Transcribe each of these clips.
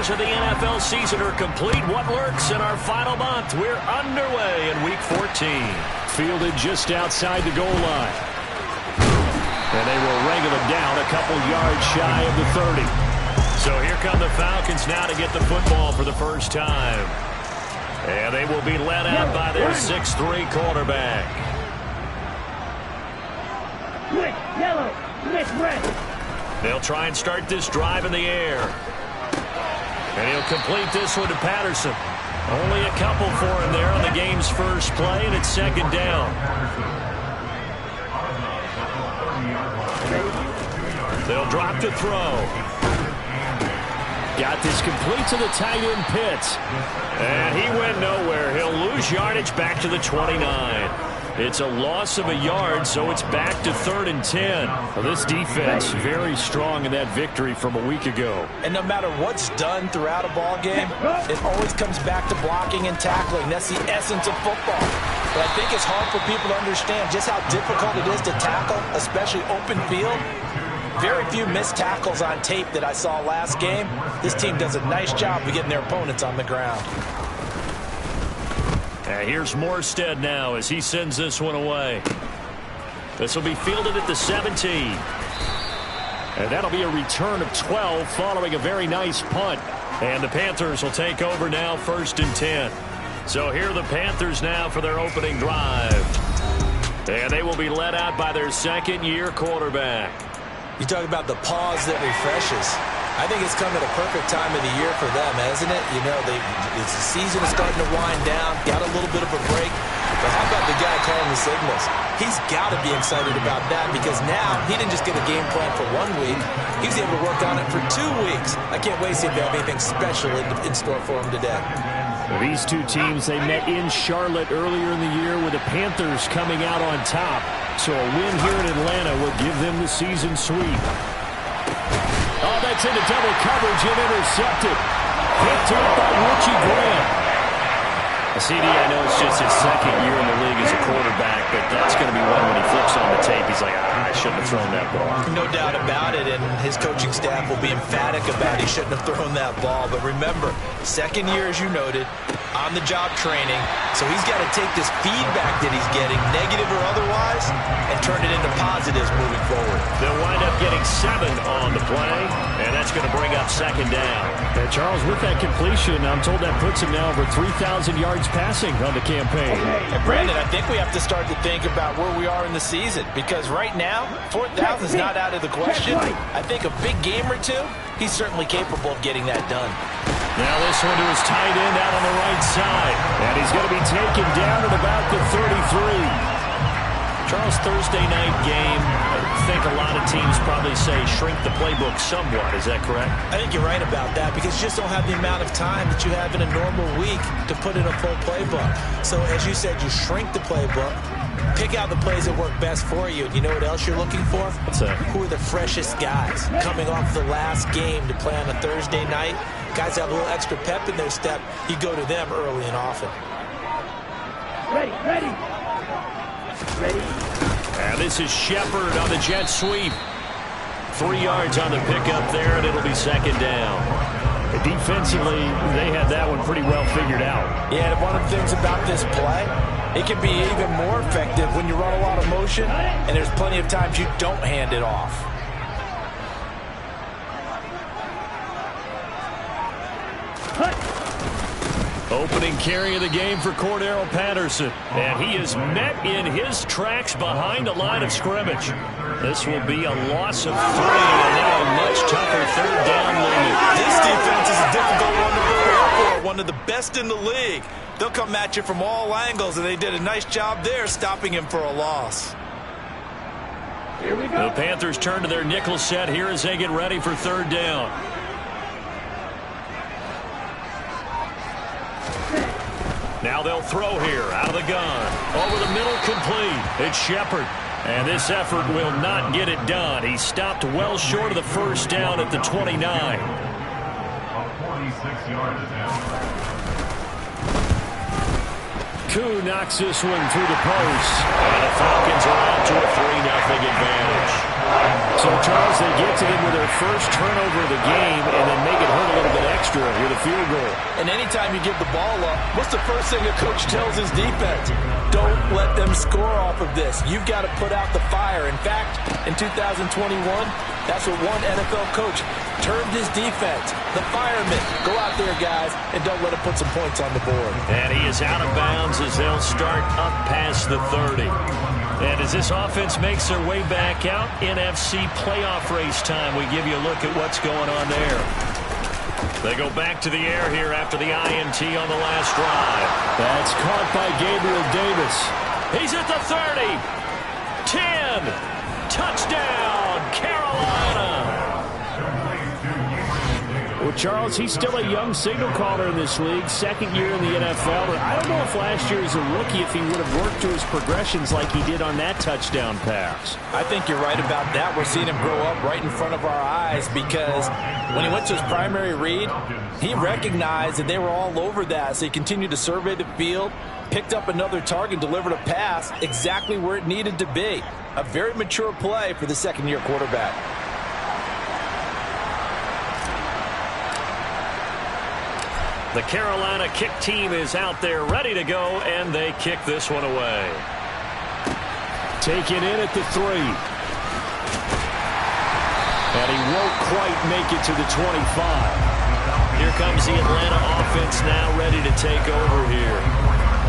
details of the NFL season are complete. What lurks in our final month? We're underway in Week 14. Fielded just outside the goal line. And they will wrangle him down a couple yards shy of the 30. So here come the Falcons now to get the football for the first time. And they will be led out by their 6'3" quarterback. Quick, yellow, quick, red. They'll try and start this drive in the air. And he'll complete this one to Patterson. Only a couple for him there on the game's first play, and it's second down. They'll drop to throw. Got this complete to the tight end Pitts. And he went nowhere. He'll lose yardage back to the 29. It's a loss of a yard, so it's back to 3rd and 10. Well, this defense very strong in that victory from a week ago. And no matter what's done throughout a ball game, it always comes back to blocking and tackling. That's the essence of football. But I think it's hard for people to understand just how difficult it is to tackle, especially open field. Very few missed tackles on tape that I saw last game. This team does a nice job of getting their opponents on the ground. Here's Morstead now as he sends this one away. This will be fielded at the 17. And that'll be a return of 12 following a very nice punt. And the Panthers will take over now, 1st and 10. So here are the Panthers now for their opening drive. And they will be led out by their second-year quarterback. You talk about the pause that refreshes. I think it's come at a perfect time of the year for them, hasn't it? You know, the season is starting to wind down, got a little bit of a break. But how about the guy calling the signals? He's got to be excited about that because now he didn't just get a game plan for 1 week. He was able to work on it for 2 weeks. I can't wait to see if they have anything special in store for him today. These two teams, they met in Charlotte earlier in the year with the Panthers coming out on top. So a win here in Atlanta will give them the season sweep. Oh, that's into double coverage and intercepted. Picked up by Richie Grant. CD, I know it's just his second year in the league as a quarterback, but that's going to be one when he flips on the tape. He's like, I shouldn't have thrown that ball. No doubt about it, and his coaching staff will be emphatic about he shouldn't have thrown that ball. But remember, second year, as you noted, on-the-job training. So he's got to take this feedback that he's getting, negative or otherwise, and turn it into positives moving forward. They'll wind up getting 7 on the play, and that's going to bring up second down. And Charles, with that completion, I'm told that puts him now over 3,000 yards passing on the campaign. And Brandon, I think we have to start to think about where we are in the season, because right now, 4,000 is not out of the question. I think a big game or two, he's certainly capable of getting that done. Now this one to his tight end out on the right side. And he's going to be taken down at about the 33. Charles, Thursday night game, I think a lot of teams probably say shrink the playbook somewhat. Is that correct? I think you're right about that because you just don't have the amount of time that you have in a normal week to put in a full playbook. So as you said, you shrink the playbook, pick out the plays that work best for you. You know what else you're looking for? What's that? Who are the freshest guys coming off the last game to play on a Thursday night? Guys have a little extra pep in their step. You go to them early and often. Ready, ready. Ready. And this is Shepard on the jet sweep. 3 yards on the pickup there, and it'll be second down. Defensively, they had that one pretty well figured out. Yeah, and one of the things about this play, it can be even more effective when you run a lot of motion, and there's plenty of times you don't hand it off. Opening carry of the game for Cordero Patterson. And he is met in his tracks behind the line of scrimmage. This will be a loss of 3 and now a much tougher third down lead. This defense is a difficult one to prepare for, one of the best in the league. They'll come at you from all angles, and they did a nice job there stopping him for a loss. Here we go. The Panthers turn to their nickel set here as they get ready for third down. Now they'll throw here out of the gun. Over the middle, complete. It's Shepard. And this effort will not get it done. He stopped well short of the first down at the 29. Koo knocks this one through the post. And the Falcons are out to a 3-0 advantage. So, Charles, they get to them with their first turnover of the game and then make it hurt a little bit extra with a field goal. And anytime you give the ball up, what's the first thing a coach tells his defense? Don't let them score off of this. You've got to put out the fire. In fact, in 2021, that's what one NFL coach termed his defense. The firemen. Go out there, guys, and don't let them put some points on the board. And he is out of bounds as they'll start up past the 30. And as this offense makes their way back out, NFC playoff race time, we give you a look at what's going on there. They go back to the air here after the INT on the last drive. That's caught by Gabriel Davis. He's at the 30. 10. Touchdown, Carolina. Well, Charles, he's still a young signal caller in this league, second year in the NFL. But I don't know if last year as a rookie, if he would have worked through his progressions like he did on that touchdown pass. I think you're right about that. We're seeing him grow up right in front of our eyes because when he went to his primary read, he recognized that they were all over that. So he continued to survey the field, picked up another target, delivered a pass exactly where it needed to be. A very mature play for the second-year quarterback. The Carolina kick team is out there ready to go, and they kick this one away. Take it in at the 3. And he won't quite make it to the 25. Here comes the Atlanta offense now ready to take over here.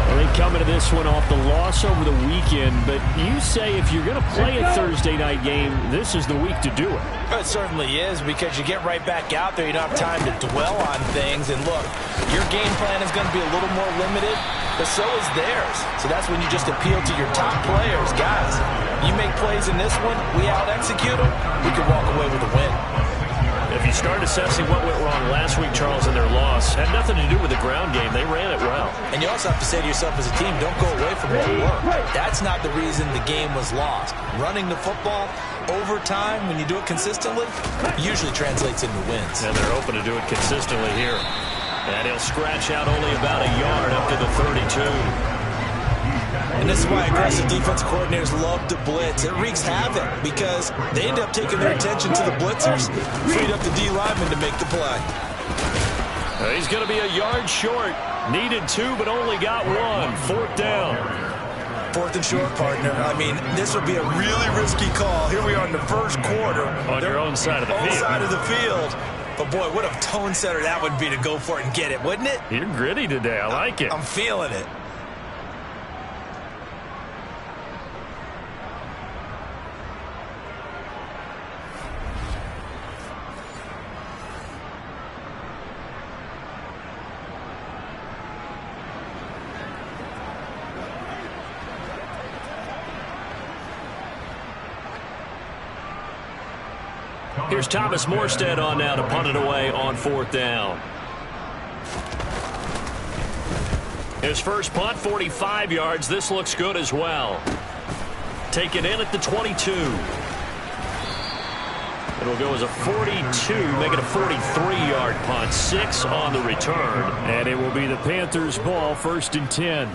Well, they come into this one off the loss over the weekend, but you say if you're going to play a Thursday night game, this is the week to do it. It certainly is because you get right back out there. You don't have time to dwell on things. And look, your game plan is going to be a little more limited, but so is theirs. So that's when you just appeal to your top players. Guys, you make plays in this one, we out-execute them, we can walk away with a win. If you start assessing what went wrong last week, Charles, in their loss, had nothing to do with the ground game. They ran it well. And you also have to say to yourself as a team, don't go away from what worked. That's not the reason the game was lost. Running the football over time, when you do it consistently, usually translates into wins. And they're open to do it consistently here. And he'll scratch out only about a yard up to the 32. And this is why aggressive defense coordinators love to blitz. It wreaks havoc because they end up taking their attention to the blitzers, freed up the D lineman to make the play. He's going to be a yard short. Needed 2, but only got 1. 4th down. 4th and short, partner. I mean, this would be a really risky call. Here we are in the first quarter. On your own side of the field. Own side of the field. But, boy, what a tone setter that would be to go for it and get it, wouldn't it? You're gritty today. I like it. I'm feeling it. Here's Thomas Morstead on now to punt it away on 4th down. His first punt, 45 yards. This looks good as well. Take it in at the 22. It'll go as a 42, make it a 43-yard punt. 6 on the return. And it will be the Panthers' ball, 1st and 10.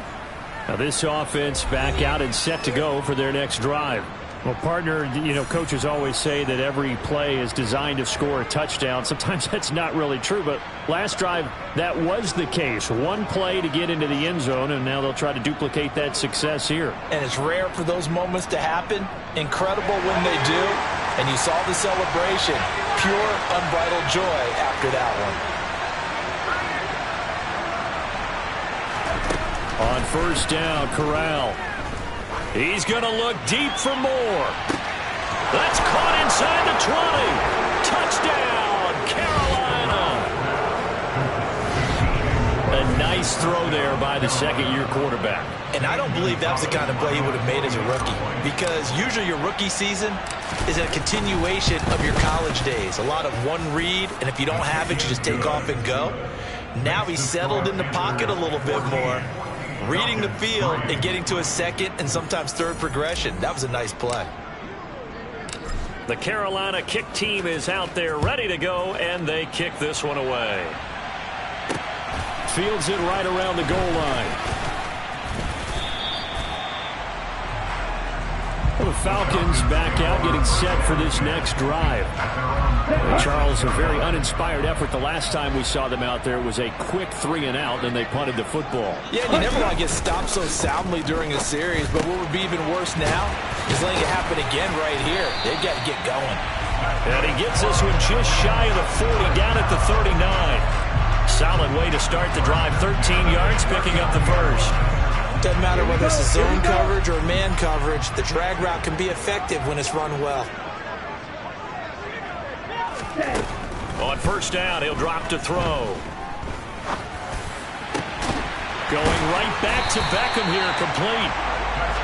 Now this offense back out and set to go for their next drive. Well, partner, you know, coaches always say that every play is designed to score a touchdown. Sometimes that's not really true, but last drive, that was the case. One play to get into the end zone, and now they'll try to duplicate that success here. And it's rare for those moments to happen. Incredible when they do. And you saw the celebration. Pure, unbridled joy after that one. On 1st down, Corral. He's going to look deep for more. That's caught inside the 20. Touchdown, Carolina. A nice throw there by the second-year quarterback. And I don't believe that was the kind of play he would have made as a rookie, because usually your rookie season is a continuation of your college days. A lot of one read, and if you don't have it, you just take off and go. Now he's settled in the pocket a little bit more, reading the field and getting to a second and sometimes third progression. That was a nice play. The Carolina kick team is out there ready to go, and they kick this one away. Fields it right around the goal line. Well, the Falcons back out getting set for this next drive. Charles, a very uninspired effort. The last time we saw them out there was a quick 3-and-out, and they punted the football. Yeah, and you never want to get stopped so soundly during a series, but what would be even worse now is letting it happen again right here. They've got to get going. And he gets this one just shy of the 40, down at the 39. Solid way to start the drive. 13 yards, picking up the first. Doesn't matter whether it's a zone coverage or man coverage, the drag route can be effective when it's run well. On first down, he'll drop to throw. Going right back to Beckham here, complete.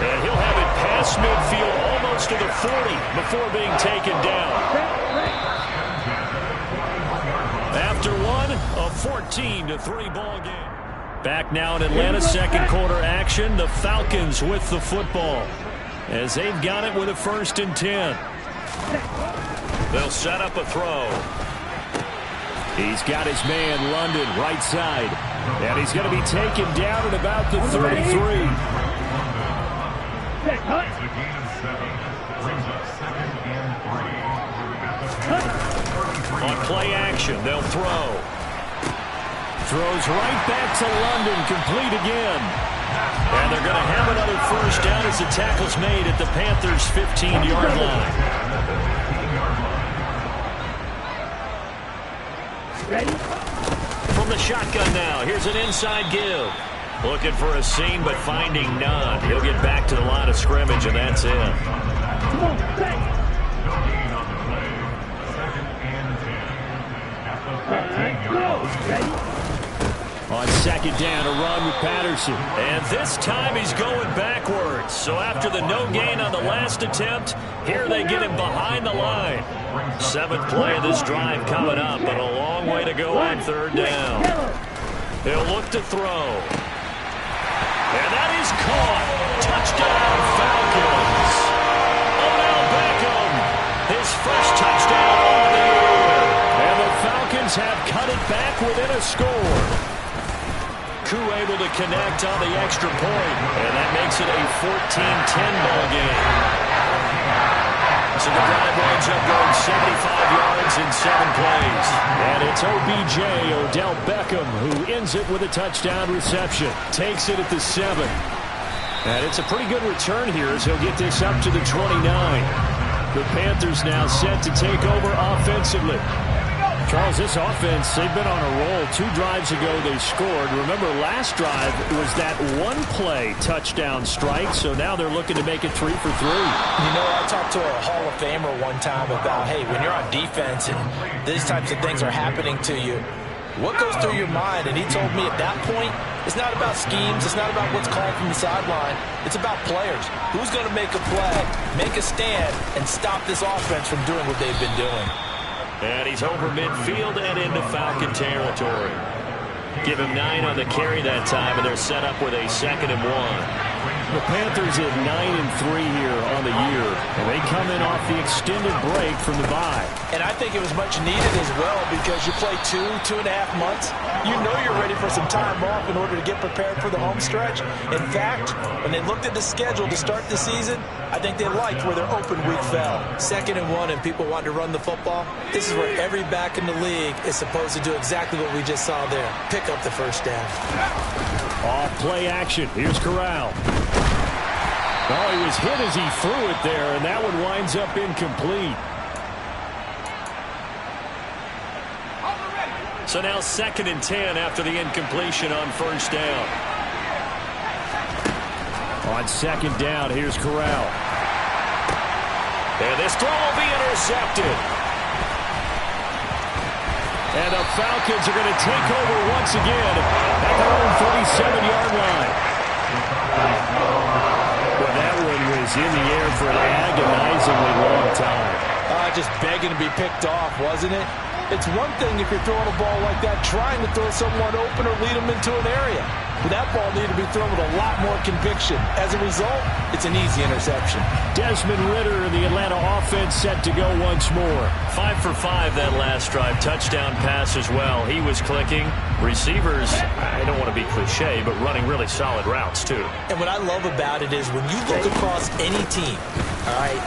And he'll have it past midfield, almost to the 40, before being taken down. After one, a 14-3 ball game. Back now in Atlanta, second quarter action. The Falcons with the football as they've got it with a 1st and 10. They'll set up a throw. He's got his man, London, right side. And he's going to be taken down at about the 33. On play action, they'll throw. Throws right back to London, complete again. And they're going to have another first down as the tackle's made at the Panthers' 15-yard line. Ready? From the shotgun now, here's an inside give. Looking for a seam, but finding none. He'll get back to the line of scrimmage, and that's it. Come on, back. Go. Ready? On second down, a run with Patterson. And this time he's going backwards. So after the no gain on the last attempt, here they get him behind the line. 7th play of this drive coming up, but a long way to go on third down. He'll look to throw. And that is caught. Touchdown, Falcons. Odell Beckham, his first touchdown of the year. And the Falcons have cut it back within a score. Koo able to connect on the extra point, and that makes it a 14-10 ball game. So the drive winds up going 75 yards in 7 plays. And it's OBJ, Odell Beckham, who ends it with a touchdown reception. Takes it at the 7. And it's a pretty good return here as he'll get this up to the 29. The Panthers now set to take over offensively. Charles, this offense, they've been on a roll. 2 drives ago they scored. Remember, last drive was that one-play touchdown strike, so now they're looking to make it 3 for 3. You know, I talked to a Hall of Famer one time about, hey, when you're on defense and these types of things are happening to you, what goes through your mind? And he told me at that point, it's not about schemes. It's not about what's called from the sideline. It's about players. Who's going to make a play, make a stand, and stop this offense from doing what they've been doing? And he's over midfield and into Falcon territory. Give him 9 on the carry that time, and they're set up with a 2nd and 1. The Panthers at 9-3 here on the year, and they come in off the extended break from the bye. And I think it was much needed as well because you play 2.5 months. You know you're ready for some time off in order to get prepared for the home stretch. In fact, when they looked at the schedule to start the season, I think they liked where their open week fell. 2nd and 1 and people want to run the football. This is where every back in the league is supposed to do exactly what we just saw there. Pick up the first down. Off play action. Here's Corral. Oh, he was hit as he threw it there, and that one winds up incomplete. So now 2nd and 10 after the incompletion on first down. On second down, here's Corral. And this throw will be intercepted. And the Falcons are going to take over once again at their own 37-yard line. Well, that one was in the air for an agonizingly long time. Just begging to be picked off, wasn't it? It's one thing if you're throwing a ball like that, trying to throw someone open or lead them into an area. But that ball needed to be thrown with a lot more conviction. As a result, it's an easy interception. Desmond Ridder and the Atlanta offense set to go once more. 5 for 5 that last drive. Touchdown pass as well. He was clicking. Receivers, I don't want to be cliche, but running really solid routes, too. And what I love about it is when you look across any team, all right,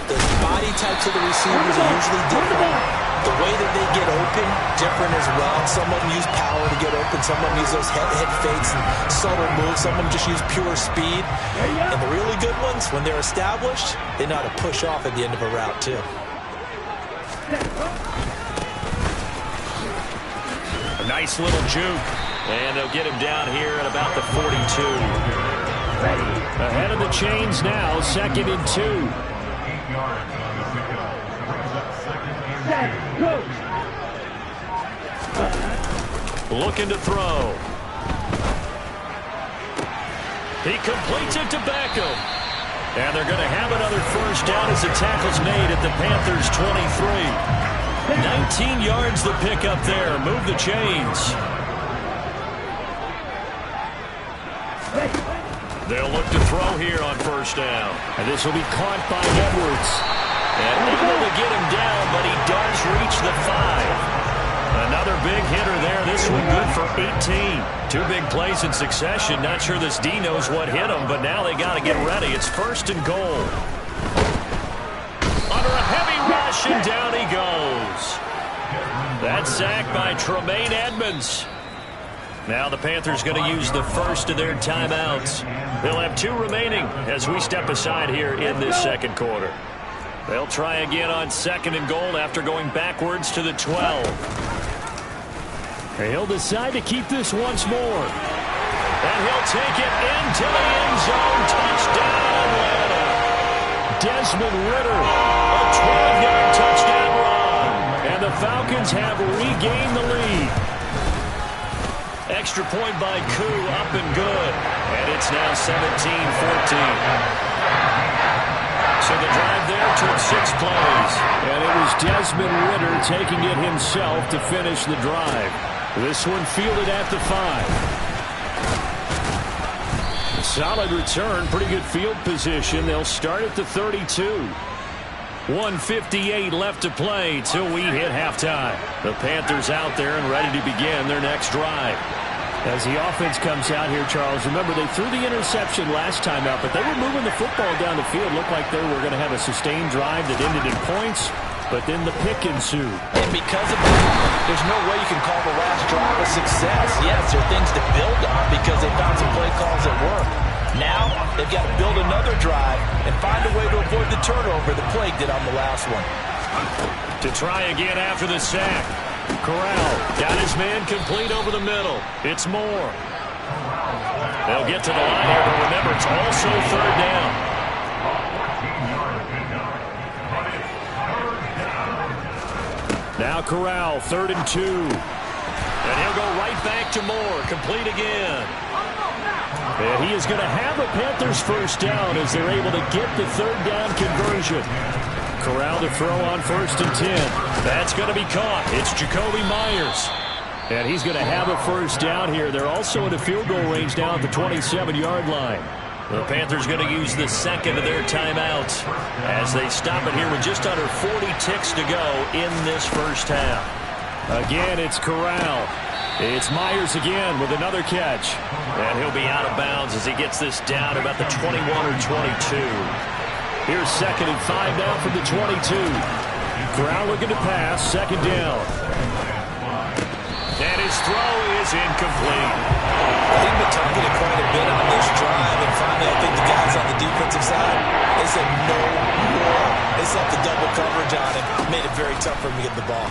the body types of the receivers are usually different. The way that they get open, different as well. Some of them use power to get open. Some of them use those head fakes and subtle moves. Some of them just use pure speed. And the really good ones, when they're established, they know how to push off at the end of a route, too. A nice little juke. And they'll get him down here at about the 42. Ahead of the chains now, 2nd and 2. Looking to throw. He completes it to Beckham. And they're going to have another first down as the tackle's made at the Panthers' 23. 19 yards the pick up there. Move the chains. They'll look to throw here on first down. And this will be caught by Edwards. And able to get him down, but he does reach the 5. Another big hitter there. This one good for 18. 2 big plays in succession. Not sure this D knows what hit him, but now they got to get ready. It's 1st and goal. Under a heavy rush, and down he goes. That's sacked by Tremaine Edmonds. Now the Panthers going to use the first of their timeouts. They'll have 2 remaining as we step aside here in this second quarter. They'll try again on 2nd and goal after going backwards to the 12. He'll decide to keep this once more. And he'll take it into the end zone. Touchdown, Atlanta. Desmond Ridder, a 12-yard touchdown run. And the Falcons have regained the lead. Extra point by Koo, up and good. And it's now 17-14. So the drive there took 6 plays. And it was Desmond Ridder taking it himself to finish the drive. This one fielded at the 5. Solid return, pretty good field position. They'll start at the 32. 1:58 left to play till we hit halftime. The Panthers out there and ready to begin their next drive. As the offense comes out here, Charles, remember they threw the interception last time out, but they were moving the football down the field. Looked like they were going to have a sustained drive that ended in points, but then the pick ensued. And because of that, there's no way you can call the last drive a success. Yes, there are things to build on because they found some play calls that work. Now, they've got to build another drive and find a way to avoid the turnover the Plague did on the last one. To try again after the sack. Corral got his man complete over the middle. It's Moore. They'll get to the line here, but remember, it's also 3rd down. Now Corral, 3rd and 2. And he'll go right back to Moore. Complete again. And he is going to have a Panthers first down as they're able to get the 3rd down conversion. Corral to throw on 1st and 10. That's going to be caught. It's Jakobi Meyers. And he's going to have a first down here. They're also in a field goal range now at the 27-yard line. The Panthers going to use the 2nd of their timeouts as they stop it here with just under 40 ticks to go in this first half. Again, it's Corral. It's Meyers again with another catch. And he'll be out of bounds as he gets this down about the 21 or 22. Here's 2nd and 5 now from the 22. Corral looking to pass, 2nd down. And his throw is incomplete. They've been talking quite a bit on this drive, and finally I think the guys on the defensive side, they said no more. They set the double coverage on him, made it very tough for him to get the ball.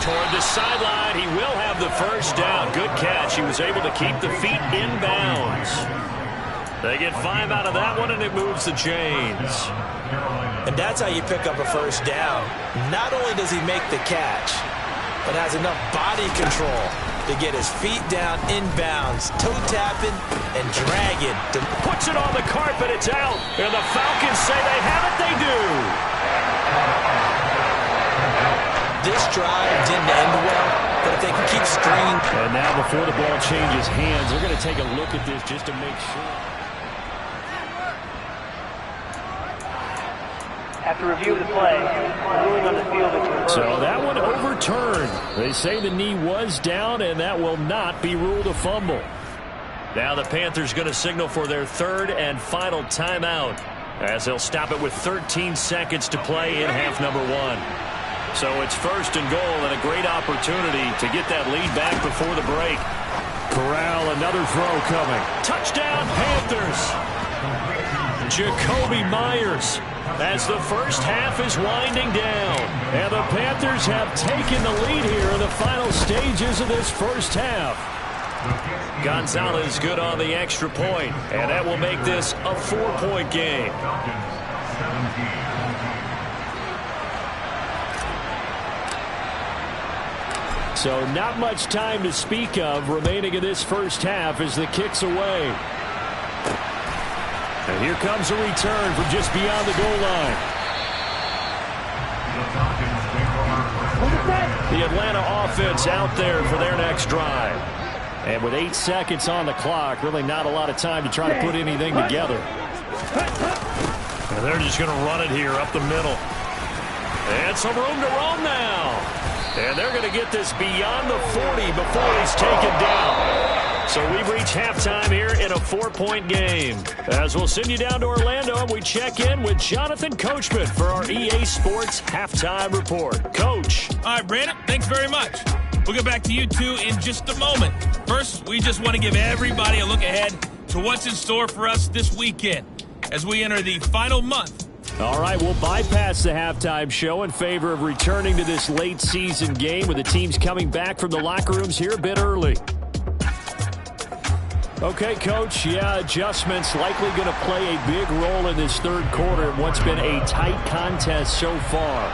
Toward the sideline, he will have the first down. Good catch. He was able to keep the feet in bounds. They get 5 out of that one, and it moves the chains. And that's how you pick up a first down. Not only does he make the catch, but has enough body control to get his feet down in bounds, toe tapping and dragging. Puts it on the carpet, it's out. And the Falcons say they have it, they do. This drive didn't end well, but if they can keep stringing. And now before the ball changes hands, they're going to take a look at this just to make sure. After review of the play, the ruling on the field is reversed. So that one overturned. They say the knee was down, and that will not be ruled a fumble. Now the Panthers going to signal for their third and final timeout, as they'll stop it with 13 seconds to play in half number one. So it's first and goal, and a great opportunity to get that lead back before the break. Corral, another throw coming. Touchdown, Panthers! Jacoby Myers, as the first half is winding down. And the Panthers have taken the lead here in the final stages of this first half. Gonzalez good on the extra point, and that will make this a 4-point game. So not much time to speak of remaining in this first half as the kick's away. And here comes a return from just beyond the goal line. The Atlanta offense out there for their next drive. And with 8 seconds on the clock, really not a lot of time to try to put anything together. And they're just going to run it here up the middle. And some room to roam now. And they're going to get this beyond the 40 before he's taken down. So we've reached halftime here in a 4-point game. As we'll send you down to Orlando, and we check in with Jonathan Coachman for our EA Sports Halftime Report. Coach. All right, Brandon, thanks very much. We'll get back to you two in just a moment. First, we just want to give everybody a look ahead to what's in store for us this weekend as we enter the final month. All right, we'll bypass the halftime show in favor of returning to this late season game with the teams coming back from the locker rooms here a bit early. Okay, Coach, adjustments likely going to play a big role in this third quarter in what's been a tight contest so far.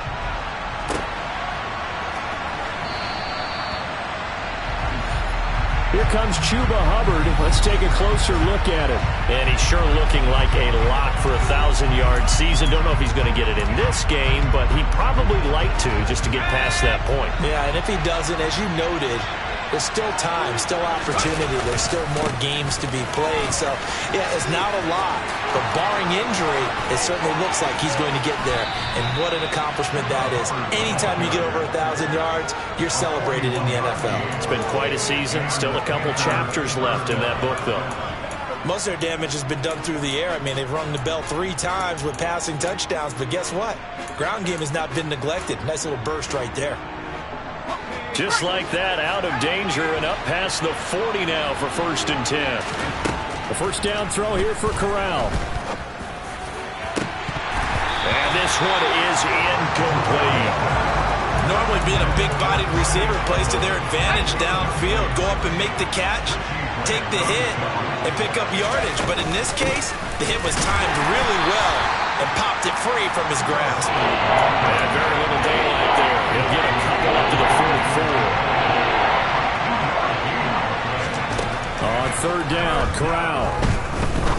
Here comes Chuba Hubbard. Let's take a closer look at it. And he's sure looking like a lock for a 1,000-yard season. Don't know if he's going to get it in this game, but he'd probably like to just to get past that point. Yeah, and if he doesn't, as you noted, there's still time, still opportunity. There's still more games to be played. So, yeah, it's not a lot. But barring injury, it certainly looks like he's going to get there. And what an accomplishment that is. Anytime you get over 1,000 yards, you're celebrated in the NFL. It's been quite a season. Still a couple chapters left in that book, though. Most of their damage has been done through the air. I mean, they've rung the bell 3 times with passing touchdowns. But guess what? Ground game has not been neglected. Nice little burst right there. Just like that, out of danger and up past the 40 now for 1st and 10. The first down throw here for Corral. And this one is incomplete. Normally being a big-bodied receiver plays to their advantage downfield. Go up and make the catch, take the hit, and pick up yardage. But in this case, the hit was timed really well and popped it free from his grasp. And very little daylight there. He'll get a couple up to the 44. On third down, Corral.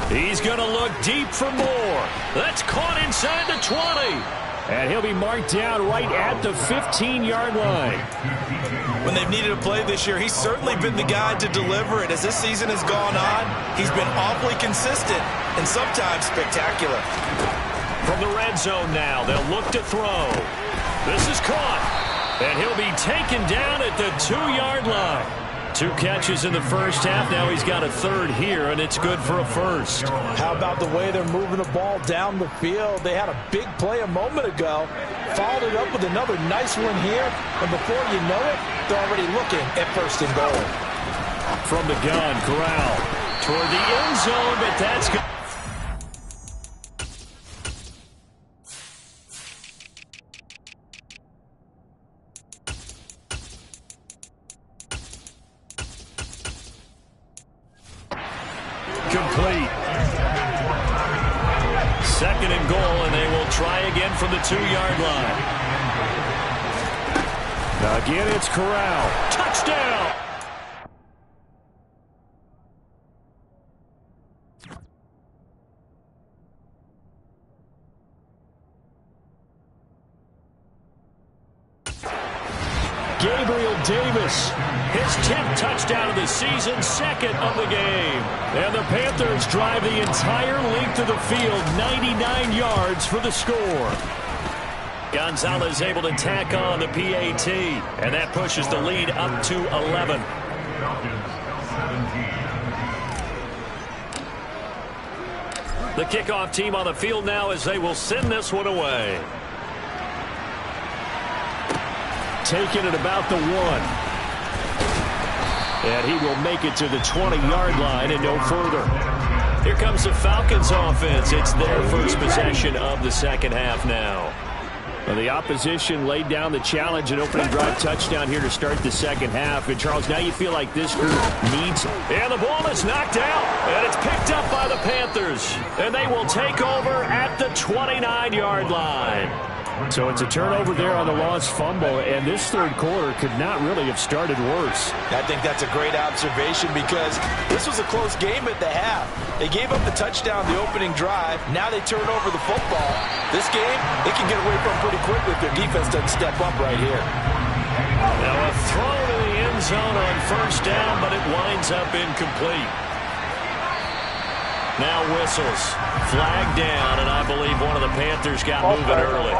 He's going to look deep for more. That's caught inside the 20. And he'll be marked down right at the 15-yard line. When they've needed a play this year, he's certainly been the guy to deliver it. As this season has gone on, he's been awfully consistent and sometimes spectacular. From the red zone now, they'll look to throw. This is caught. And he'll be taken down at the 2-yard line. 2 catches in the first half. Now he's got a third here, and it's good for a first. How about the way they're moving the ball down the field? They had a big play a moment ago, followed it up with another nice one here, and before you know it, they're already looking at 1st and goal. From the gun, Corral. Toward the end zone, but that's good. Complete. 2nd and goal, and they will try again from the 2-yard line. Again, it's Corral. Touchdown! Gabriel Davis. His 10th touchdown of the season, 2nd of the game. And the Panthers drive the entire length of the field, 99 yards for the score. Gonzalez able to tack on the PAT, and that pushes the lead up to 11. The kickoff team on the field now as they will send this one away. Taking it about the 1. And he will make it to the 20-yard line and no further. Here comes the Falcons offense. It's their first possession of the second half now. Well, the opposition laid down the challenge and opening drive touchdown here to start the second half. And, Charles, now you feel like this group needs it. And the ball is knocked out, and it's picked up by the Panthers. And they will take over at the 29-yard line. So it's a turnover there on the lost fumble, and this third quarter could not really have started worse. I think that's a great observation because this was a close game at the half. They gave up the touchdown the opening drive. Now they turn over the football. This game, they can get away from pretty quickly if their defense doesn't step up right here. Now a throw to the end zone on first down, but it winds up incomplete. Now whistles. Flag down, and I believe one of the Panthers got moving early.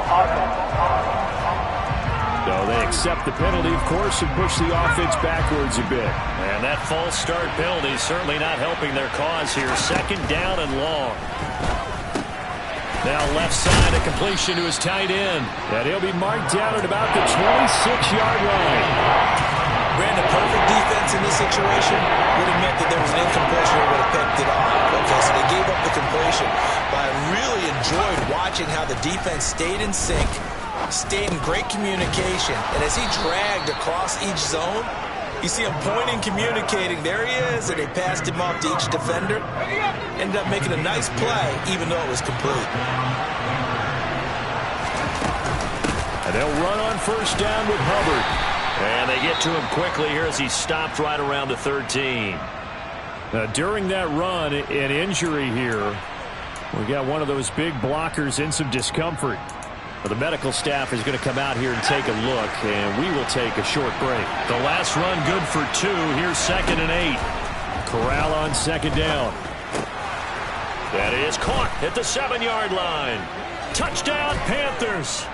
So they accept the penalty, of course, and push the offense backwards a bit. And that false start penalty is certainly not helping their cause here. 2nd down and long. Now left side, a completion to his tight end. And he'll be marked down at about the 26-yard line. Brandon, perfect defense in this situation would have meant that there was an incompletion or would have picked it off. Okay, so they gave up the completion. But I really enjoyed watching how the defense stayed in sync, stayed in great communication. And as he dragged across each zone, you see him pointing, communicating. There he is, and they passed him off to each defender. Ended up making a nice play, even though it was complete. And they'll run on first down with Hubbard. And they get to him quickly here as he stopped right around the 13. During that run, an injury here. We got one of those big blockers in some discomfort. Well, the medical staff is going to come out here and take a look, and we will take a short break. The last run good for 2. Here's 2nd and 8. Corral on 2nd down. That is caught at the 7-yard line. Touchdown, Panthers.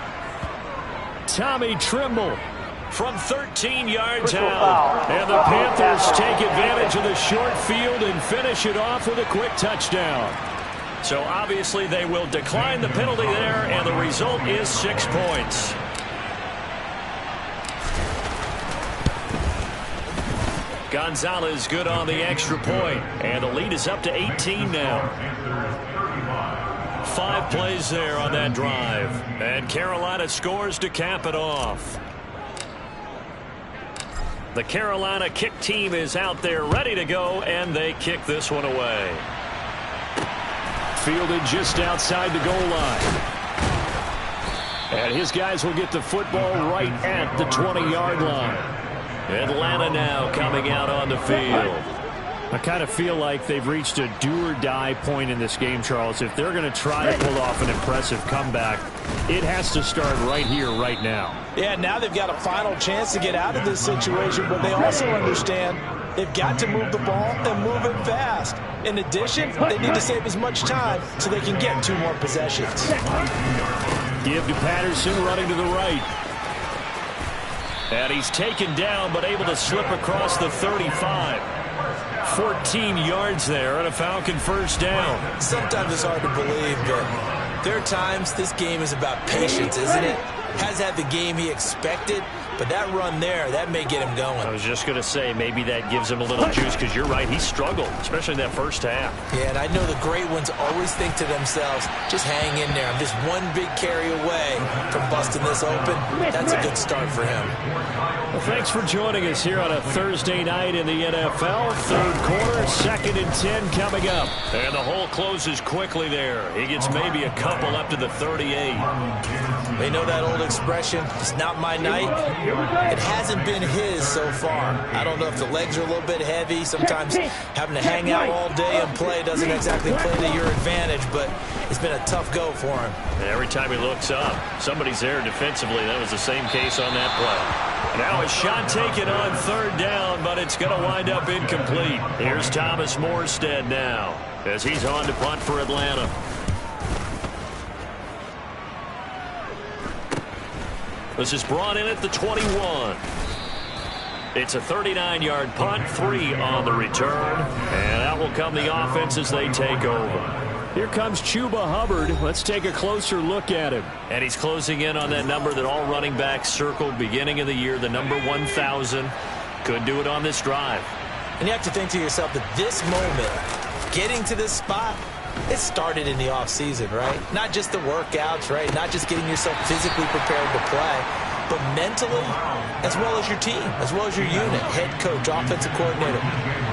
Tommy Tremble from 13 yards out. And the Panthers take advantage of the short field and finish it off with a quick touchdown. So obviously they will decline the penalty there, and the result is 6 points. Gonzalez good on the extra point, and the lead is up to 18 now. 5 plays there on that drive, and Carolina scores to cap it off. The Carolina kick team is out there ready to go, and they kick this one away. Fielded just outside the goal line. And his guys will get the football right at the 20-yard line. Atlanta now coming out on the field. I kind of feel like they've reached a do-or-die point in this game, Charles. If they're going to try to pull off an impressive comeback, it has to start right here, right now. Yeah, now they've got a final chance to get out of this situation, but they also understand they've got to move the ball and move it fast. In addition, they need to save as much time so they can get 2 more possessions. Give to Patterson running to the right. And he's taken down but able to slip across the 35. 14 yards there and a Falcon first down. Sometimes it's hard to believe, but there are times this game is about patience, isn't it? Has had the game he expected, but that run there, that may get him going. I was just going to say, maybe that gives him a little juice, because you're right, he struggled, especially in that first half. Yeah, and I know the great ones always think to themselves, just hang in there. I'm just one big carry away from busting this open. That's a good start for him. Well, thanks for joining us here on a Thursday night in the NFL. Third quarter, 2nd and 10 coming up. And the hole closes quickly there. He gets maybe a couple up to the 38. They know that old expression, it's not my night, It hasn't been his so far. I don't know if the legs are a little bit heavy. Sometimes having to hang out all day and play doesn't exactly play to your advantage, but it's been a tough go for him. Every time he looks up, somebody's there defensively. That was the same case on that play. Now a shot taken on third down, but it's going to wind up incomplete. Here's Thomas Morstead now as he's on to punt for Atlanta. This is brought in at the 21. It's a 39-yard punt, 3 on the return, and out will come the offense as they take over. Here comes Chuba Hubbard. Let's take a closer look at him. And he's closing in on that number that all running backs circled beginning of the year, the number 1,000. Could do it on this drive. And you have to think to yourself that this moment, getting to this spot, it started in the offseason, right? Not just the workouts, right? Not just getting yourself physically prepared to play, but mentally, as well as your team, as well as your unit, head coach, offensive coordinator.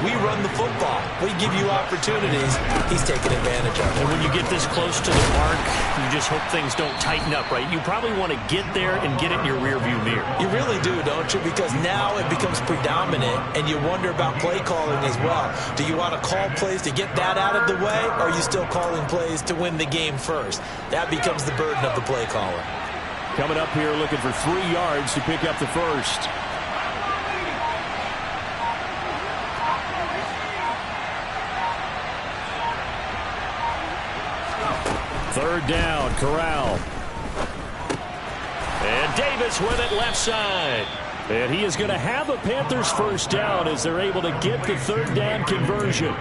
We run the football. We give you opportunities. He's taking advantage of it. And when you get this close to the mark, you just hope things don't tighten up, right? You probably want to get there and get it in your rearview mirror. You really do, don't you? Because now it becomes predominant, and you wonder about play calling as well. Do you want to call plays to get that out of the way, or are you still calling plays to win the game first? That becomes the burden of the play caller. Coming up here looking for 3 yards to pick up the first. Third down, Corral. And Davis with it left side. And he is going to have a Panthers first down as they're able to get the third down conversion.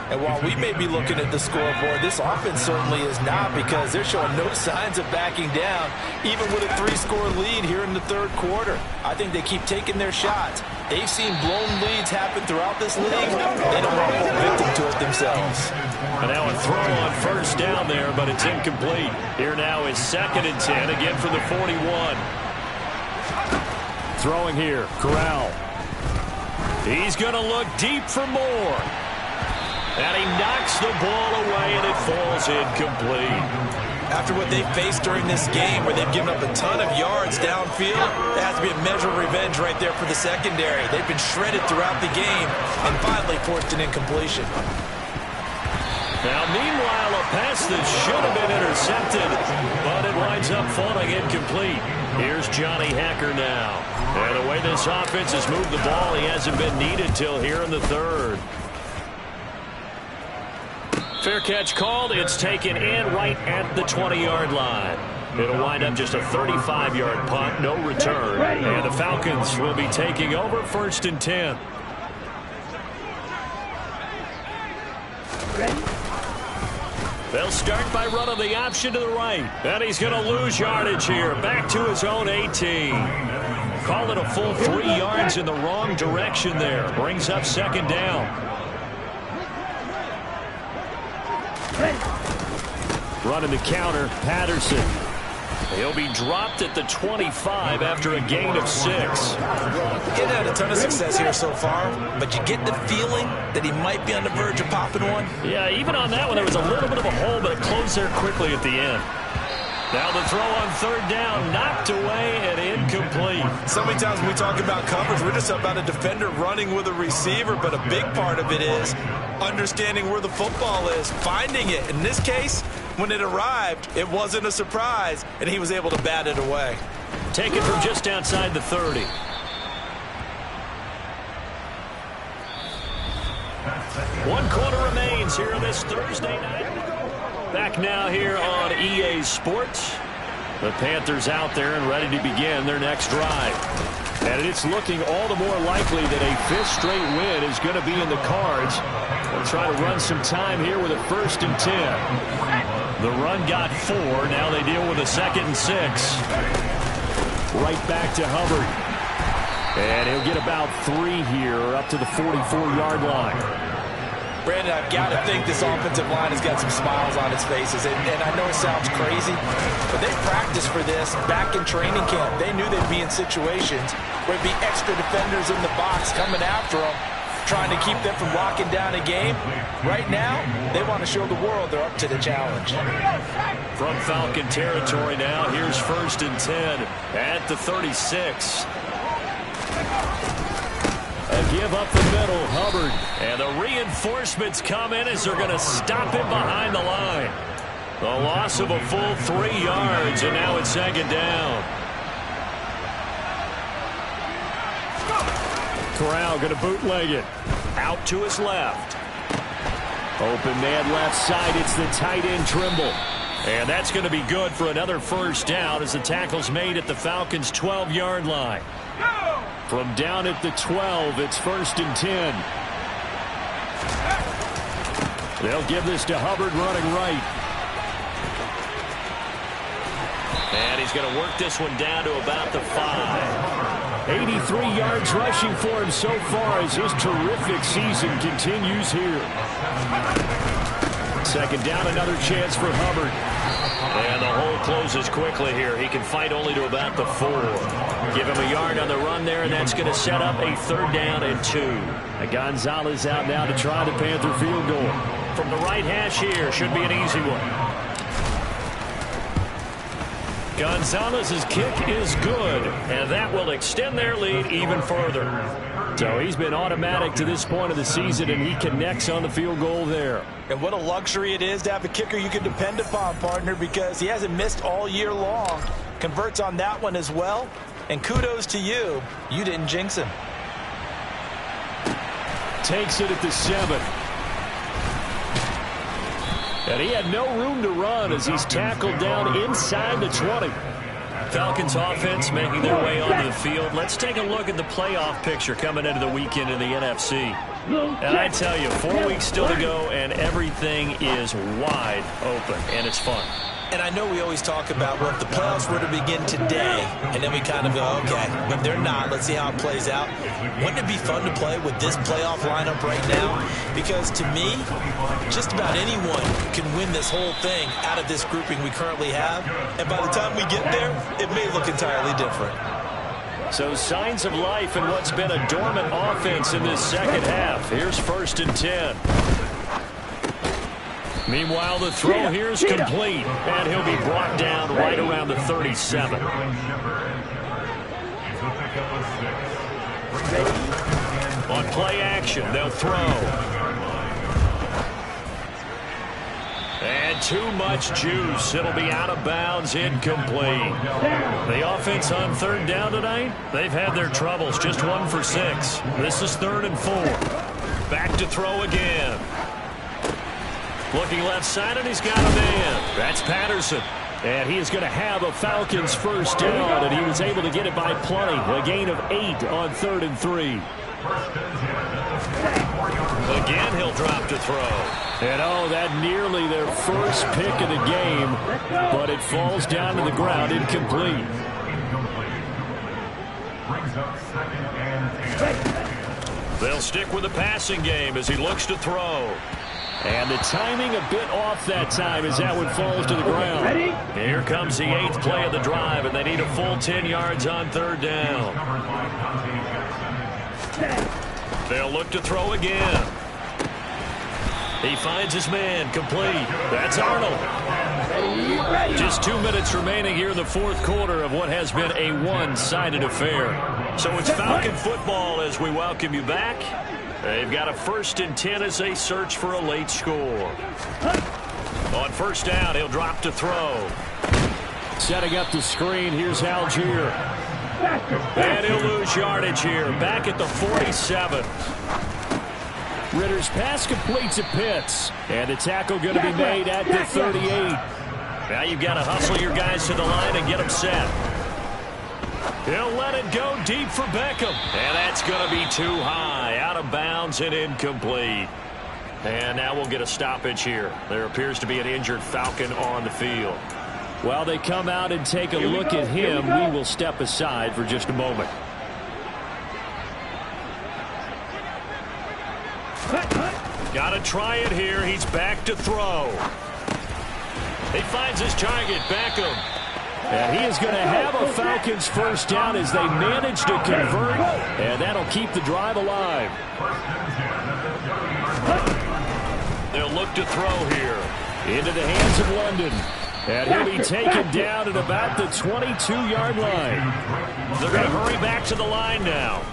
And while we may be looking at the scoreboard, this offense certainly is not, because they're showing no signs of backing down, even with a 3-score lead here in the third quarter. I think they keep taking their shots. They've seen blown leads happen throughout this league. They don't want to fall victim to it themselves. And now a throw on first down there, but it's incomplete. Here now is 2nd and 10, again for the 41. Throwing here, Corral. He's going to look deep for more. And he knocks the ball away, and it falls incomplete. After what they've faced during this game, where they've given up a ton of yards downfield, there has to be a measure of revenge right there for the secondary. They've been shredded throughout the game and finally forced an incompletion. Now, meanwhile, a pass that should have been intercepted, but it winds up falling incomplete. Here's Johnny Hacker now. And the way this offense has moved the ball, he hasn't been needed till here in the third. Fair catch called. It's taken in right at the 20-yard line. It'll wind up just a 35-yard punt, no return. And the Falcons will be taking over 1st and 10. They'll start by running the option to the right. And he's going to lose yardage here. Back to his own 18. Call it a full 3 yards in the wrong direction there. Brings up 2nd down. Running the counter, Patterson. He'll be dropped at the 25 after a gain of 6. He's had a ton of success here so far, but you get the feeling that he might be on the verge of popping one. Yeah, even on that one, there was a little bit of a hole, but it closed there quickly at the end. Now the throw on 3rd down, knocked away and incomplete. So many times when we talk about coverage, we're just about a defender running with a receiver, but a big part of it is understanding where the football is, finding it. In this case, when it arrived, it wasn't a surprise, and he was able to bat it away. Taken from just outside the 30. One quarter remains here this Thursday night. Back now here on EA Sports. The Panthers out there and ready to begin their next drive. And it's looking all the more likely that a 5th straight win is going to be in the cards. They'll try to run some time here with a 1st and 10. The run got 4. Now they deal with a 2nd and 6. Right back to Hubbard. And he'll get about 3 here up to the 44-yard line. Brandon, I've got to think this offensive line has got some smiles on its faces. And I know it sounds crazy, but they practiced for this back in training camp. They knew they'd be in situations where it'd be extra defenders in the box coming after them. trying to keep them from locking down a game. Right now, they want to show the world they're up to the challenge. From Falcon territory now, here's 1st and 10 at the 36. A give up the middle, Hubbard. And the reinforcements come in as they're going to stop him behind the line. The loss of a full 3 yards, and now it's 2nd down. Corral going to bootleg it. Out to his left. Open man left side. It's the tight end Trimble. And that's going to be good for another 1st down as the tackle's made at the Falcons' 12-yard line. From down at the 12, it's 1st and 10. They'll give this to Hubbard running right. And he's going to work this one down to about the 5. 83 yards rushing for him so far as his terrific season continues here. 2nd down, another chance for Hubbard. And the hole closes quickly here. He can fight only to about the 4. Give him a yard on the run there, and that's going to set up a 3rd down and 2. And Gonzalez out now to try the Panther field goal. From the right hash here, should be an easy one. Gonzalez's kick is good, and that will extend their lead even further. So he's been automatic to this point of the season, and he connects on the field goal there. And what a luxury it is to have a kicker you can depend upon, partner, because he hasn't missed all year long. Converts on that one as well. And kudos to you. You didn't jinx him. Takes it at the 7. And he had no room to run as he's tackled down inside the 20. Falcons offense making their way onto the field. Let's take a look at the playoff picture coming into the weekend in the NFC. And I tell you, 4 weeks still to go, and everything is wide open, and it's fun. And I know we always talk about, well, if the playoffs were to begin today, and then we kind of go, okay, but they're not. Let's see how it plays out. Wouldn't it be fun to play with this playoff lineup right now? Because to me, just about anyone can win this whole thing out of this grouping we currently have. And by the time we get there, it may look entirely different. So signs of life in what's been a dormant offense in this 2nd half. Here's 1st and 10. Meanwhile, the throw here is complete, and he'll be brought down right around the 37. On play action, they'll throw. And too much juice. It'll be out of bounds, incomplete. The offense on 3rd down tonight, they've had their troubles, just 1 for 6. This is 3rd and 4. Back to throw again. Looking left side, and he's got a man. That's Patterson. And he is going to have a Falcons 1st down, and he was able to get it by plenty. A gain of 8 on 3rd and 3. Again, he'll drop to throw. And oh, that nearly their first pick of the game, but it falls down to the ground incomplete. They'll stick with the passing game as he looks to throw. And the timing a bit off that time as that one falls to the ground. Here comes the 8th play of the drive, and they need a full 10 yards on 3rd down. They'll look to throw again. He finds his man, complete. That's Arnold. Just 2 minutes remaining here in the 4th quarter of what has been a one-sided affair. So it's Falcon football as we welcome you back. They've got a 1st and 10 as they search for a late score. On 1st down, he'll drop to throw. Setting up the screen, here's Algier. And he'll lose yardage here, back at the 47. Ritter's pass completes at Pitts. And the tackle going to be made at the 38. Now you've got to hustle your guys to the line and get them set. He'll let it go deep for Beckham. And that's going to be too high, out of bounds and incomplete. And now we'll get a stoppage here. There appears to be an injured Falcon on the field. While they come out and take a look at him, we will step aside for just a moment. Got to try it here. He's back to throw. He finds his target, Beckham. And he is going to have a Falcons first down as they manage to convert, and that'll keep the drive alive. They'll look to throw here. Into the hands of London. And he'll be taken down at about the 22-yard line. They're going to hurry back to the line now.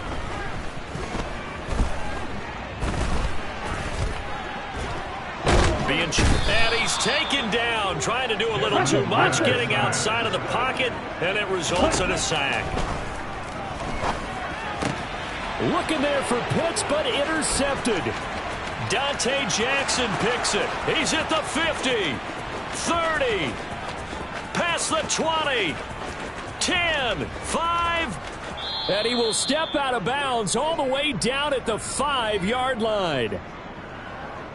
And he's taken down, trying to do a little too much, getting outside of the pocket, and it results in a sack. Looking there for Pitts, but intercepted. Dante Jackson picks it. He's at the 50, 30, past the 20, 10, 5. And he will step out of bounds all the way down at the 5-yard line.